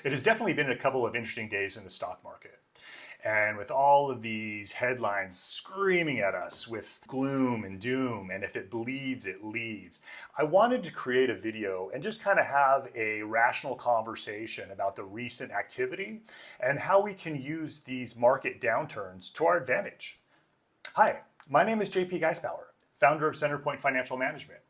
It has definitely been a couple of interesting days in the stock market. And with all of these headlines screaming at us with gloom and doom, and if it bleeds, it leads, I wanted to create a video and just kind of have a rational conversation about the recent activity and how we can use these market downturns to our advantage. Hi, my name is JP Geisbauer, founder of Centerpoint Financial Management.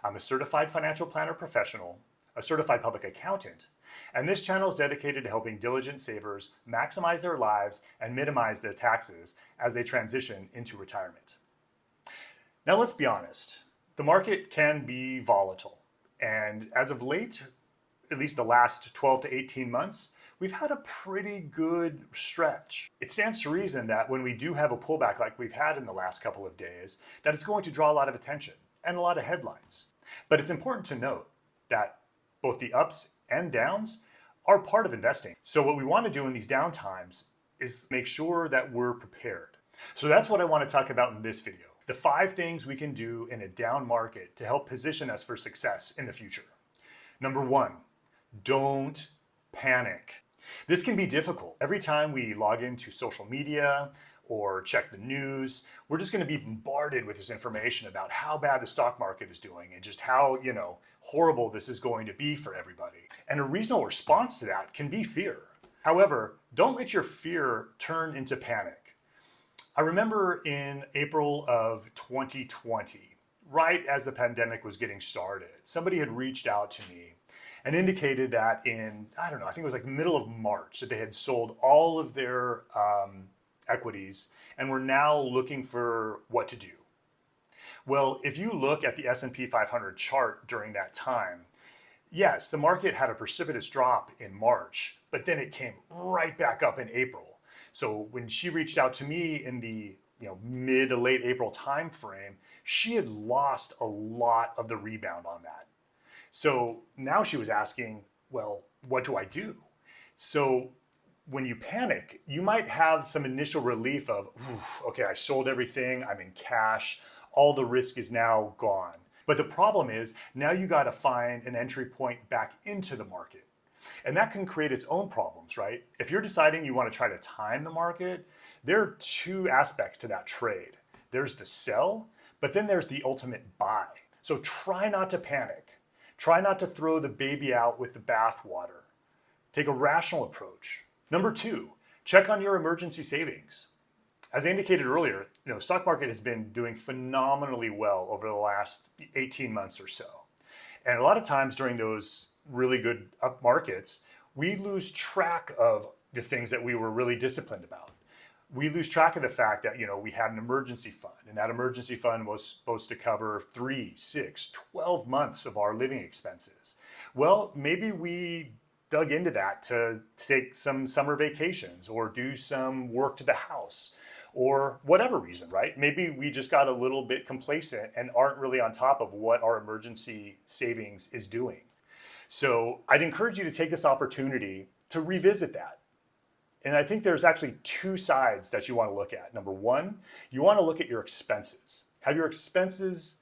I'm a certified financial planner professional, a certified public accountant, and this channel is dedicated to helping diligent savers maximize their lives and minimize their taxes as they transition into retirement. Now let's be honest, the market can be volatile, and as of late, at least the last 12 to 18 months, we've had a pretty good stretch. It stands to reason that when we do have a pullback like we've had in the last couple of days, that it's going to draw a lot of attention and a lot of headlines. But it's important to note that both the ups and downs are part of investing. So what we want to do in these down times is make sure that we're prepared. So that's what I want to talk about in this video. The 5 things we can do in a down market to help position us for success in the future. Number 1, don't panic. This can be difficult. Every time we log into social media or check the news, we're just going to be bombarded with this information about how bad the stock market is doing and just how, horrible this is going to be for everybody. And a reasonable response to that can be fear. However, don't let your fear turn into panic. I remember in April of 2020, right as the pandemic was getting started, somebody had reached out to me and indicated that in, I think it was like the middle of March, that they had sold all of their equities and were now looking for what to do. Well, if you look at the S&P 500 chart during that time, yes, the market had a precipitous drop in March, but then it came right back up in April. So when she reached out to me in the mid to late April time frame, she had lost a lot of the rebound on that. So now she was asking, well, what do I do? So when you panic, you might have some initial relief of, okay, I sold everything, I'm in cash, all the risk is now gone. But the problem is now you got to find an entry point back into the market. And that can create its own problems, right? If you're deciding you want to try to time the market, there are 2 aspects to that trade. There's the sell, but then there's the ultimate buy. So try not to panic. Try not to throw the baby out with the bathwater. Take a rational approach. Number 2, check on your emergency savings. As I indicated earlier, the stock market has been doing phenomenally well over the last 18 months or so. And a lot of times during those really good up markets, we lose track of the things that we were really disciplined about. We lose track of the fact that, we had an emergency fund, and that emergency fund was supposed to cover 3, 6, 12 months of our living expenses. Well, maybe we dug into that to take some summer vacations or do some work to the house or whatever reason, right? Maybe we just got a little bit complacent and aren't really on top of what our emergency savings is doing. So I'd encourage you to take this opportunity to revisit that. And I think there's actually 2 sides that you want to look at. Number 1, you want to look at your expenses. Have your expenses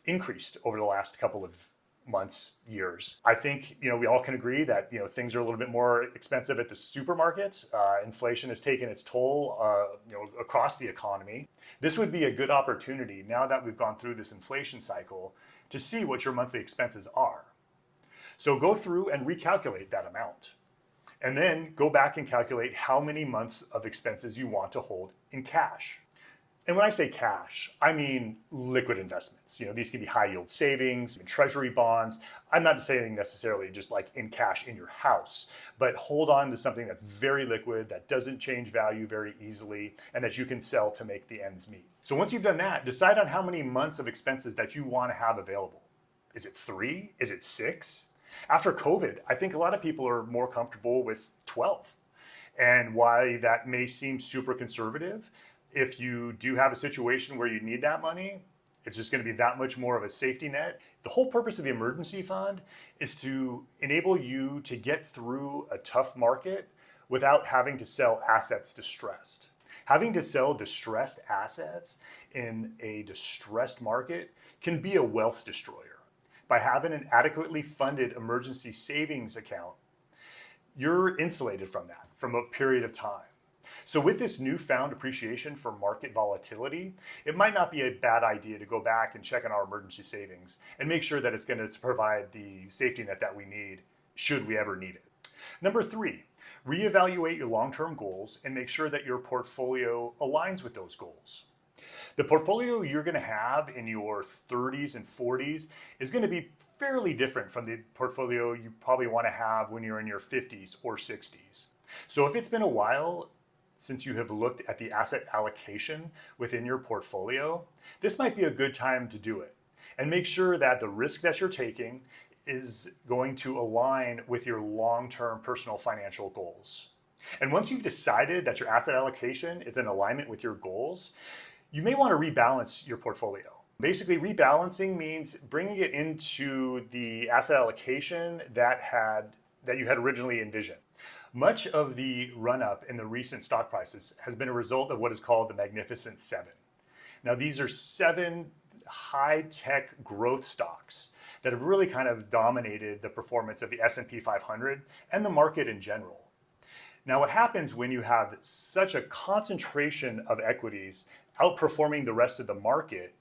increased over the last couple of months, years? I think, we all can agree that, things are a little bit more expensive at the supermarket. Inflation has taken its toll, across the economy. This would be a good opportunity now that we've gone through this inflation cycle to see what your monthly expenses are. So go through and recalculate that amount. And then go back and calculate how many months of expenses you want to hold in cash. And when I say cash, I mean liquid investments. These can be high yield savings, treasury bonds. I'm not saying necessarily just like in cash in your house, but hold on to something that's very liquid, that doesn't change value very easily, and that you can sell to make the ends meet. So once you've done that, decide on how many months of expenses that you want to have available. Is it 3? Is it 6? After COVID, I think a lot of people are more comfortable with 12. And why that may seem super conservative, if you do have a situation where you need that money, it's just going to be that much more of a safety net. The whole purpose of the emergency fund is to enable you to get through a tough market without having to sell assets distressed. Having to sell distressed assets in a distressed market can be a wealth destroyer. By having an adequately funded emergency savings account, you're insulated from that from a period of time. So with this newfound appreciation for market volatility, it might not be a bad idea to go back and check on our emergency savings and make sure that it's going to provide the safety net that we need should we ever need it. Number 3, reevaluate your long-term goals and make sure that your portfolio aligns with those goals. The portfolio you're going to have in your 30s and 40s is going to be fairly different from the portfolio you probably want to have when you're in your 50s or 60s. So if it's been a while since you have looked at the asset allocation within your portfolio, this might be a good time to do it. And make sure that the risk that you're taking is going to align with your long-term personal financial goals. And once you've decided that your asset allocation is in alignment with your goals, you may want to rebalance your portfolio. Basically, rebalancing means bringing it into the asset allocation that you had originally envisioned. Much of the run-up in the recent stock prices has been a result of what is called the Magnificent Seven. Now, these are 7 high-tech growth stocks that have really kind of dominated the performance of the S&P 500 and the market in general. Now, what happens when you have such a concentration of equities outperforming the rest of the market,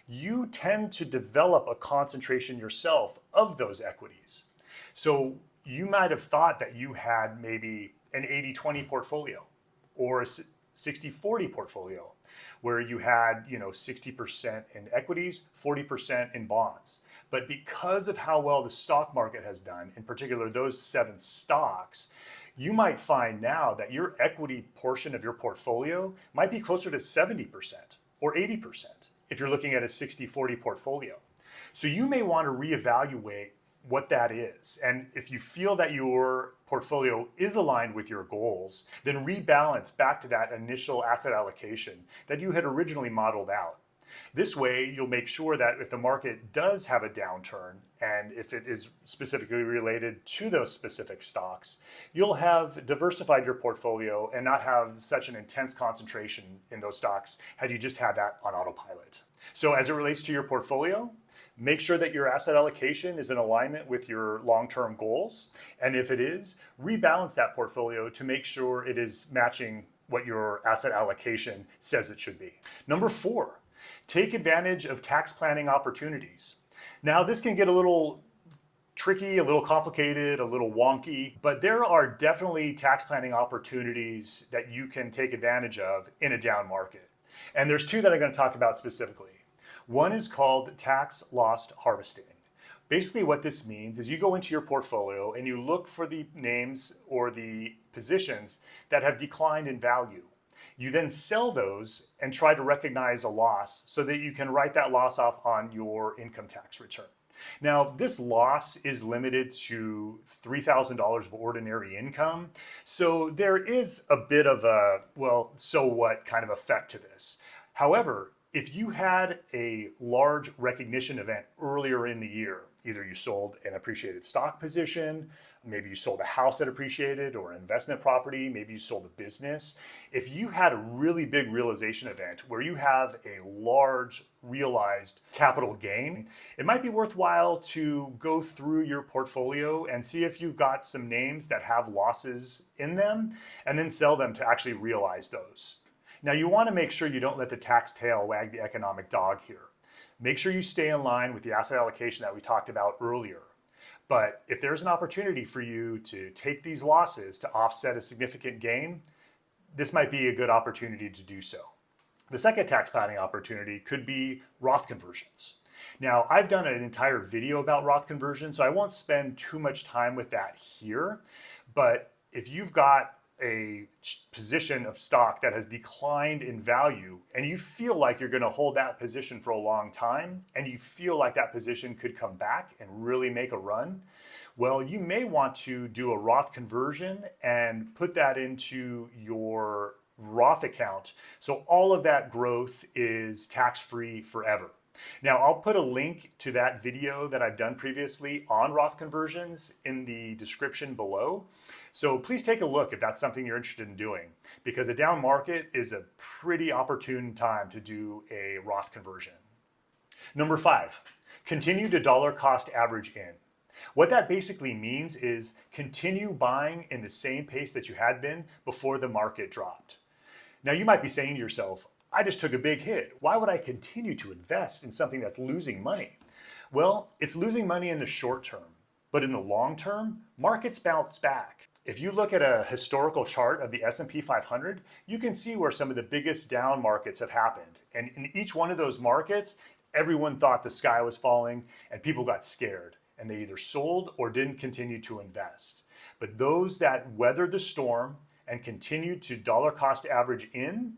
you tend to develop a concentration yourself of those equities. So you might have thought that you had maybe an 80-20 portfolio or a 60-40 portfolio where you had 60% in equities, 40% in bonds. But because of how well the stock market has done, in particular those 7 stocks, you might find now that your equity portion of your portfolio might be closer to 70% or 80% if you're looking at a 60-40 portfolio. So you may want to reevaluate what that is. And if you feel that your portfolio is aligned with your goals, then rebalance back to that initial asset allocation that you had originally modeled out. This way, you'll make sure that if the market does have a downturn, and if it is specifically related to those specific stocks, you'll have diversified your portfolio and not have such an intense concentration in those stocks had you just had that on autopilot. So as it relates to your portfolio, make sure that your asset allocation is in alignment with your long-term goals. And if it is, rebalance that portfolio to make sure it is matching what your asset allocation says it should be. Number 4, take advantage of tax planning opportunities. Now, this can get a little tricky, a little complicated, a little wonky, but there are definitely tax planning opportunities that you can take advantage of in a down market. And there's 2 that I'm going to talk about specifically. One is called tax loss harvesting. Basically what this means is you go into your portfolio and you look for the names or the positions that have declined in value. You then sell those and try to recognize a loss so that you can write that loss off on your income tax return. Now, this loss is limited to $3,000 of ordinary income. So there is a bit of a, well, so what kind of effect to this. However, if you had a large recognition event earlier in the year, either you sold an appreciated stock position, maybe you sold a house that appreciated or an investment property, maybe you sold a business. If you had a really big realization event where you have a large realized capital gain, it might be worthwhile to go through your portfolio and see if you've got some names that have losses in them and then sell them to actually realize those. Now, you want to make sure you don't let the tax tail wag the economic dog here. Make sure you stay in line with the asset allocation that we talked about earlier. But if there's an opportunity for you to take these losses to offset a significant gain, this might be a good opportunity to do so. The second tax planning opportunity could be Roth conversions. Now, I've done an entire video about Roth conversions, so I won't spend too much time with that here. But if you've got a position of stock that has declined in value and you feel like you're going to hold that position for a long time and you feel like that position could come back and really make a run, well, you may want to do a Roth conversion and put that into your Roth account. So all of that growth is tax-free forever. Now, I'll put a link to that video that I've done previously on Roth conversions in the description below. So please take a look if that's something you're interested in doing, because a down market is a pretty opportune time to do a Roth conversion. Number 5, continue to dollar cost average in. What that basically means is continue buying in the same pace that you had been before the market dropped. Now you might be saying to yourself, I just took a big hit. Why would I continue to invest in something that's losing money? Well, it's losing money in the short term, but in the long term, markets bounce back. If you look at a historical chart of the S&P 500, you can see where some of the biggest down markets have happened. And in each one of those markets, everyone thought the sky was falling and people got scared and they either sold or didn't continue to invest. But those that weathered the storm and continued to dollar cost average in,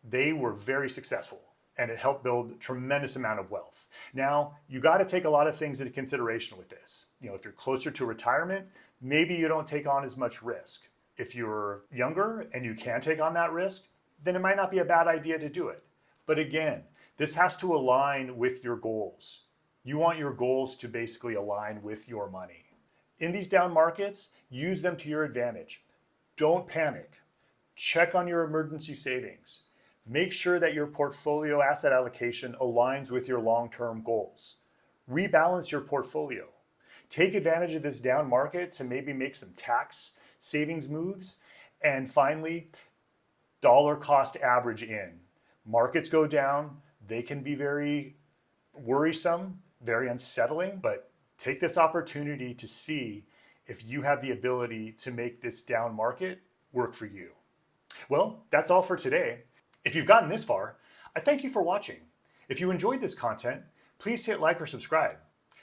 they were very successful and it helped build a tremendous amount of wealth. Now, you got to take a lot of things into consideration with this. If you're closer to retirement, maybe you don't take on as much risk. If you're younger and you can take on that risk, then it might not be a bad idea to do it. But again, this has to align with your goals. You want your goals to basically align with your money. In these down markets, use them to your advantage. Don't panic. Check on your emergency savings. Make sure that your portfolio asset allocation aligns with your long-term goals. Rebalance your portfolio. Take advantage of this down market to maybe make some tax savings moves. And finally, dollar cost average in. Markets go down. They can be very worrisome, very unsettling, but take this opportunity to see if you have the ability to make this down market work for you. Well, that's all for today. If you've gotten this far, I thank you for watching. If you enjoyed this content, please hit like or subscribe.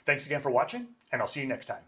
Thanks again for watching, and I'll see you next time.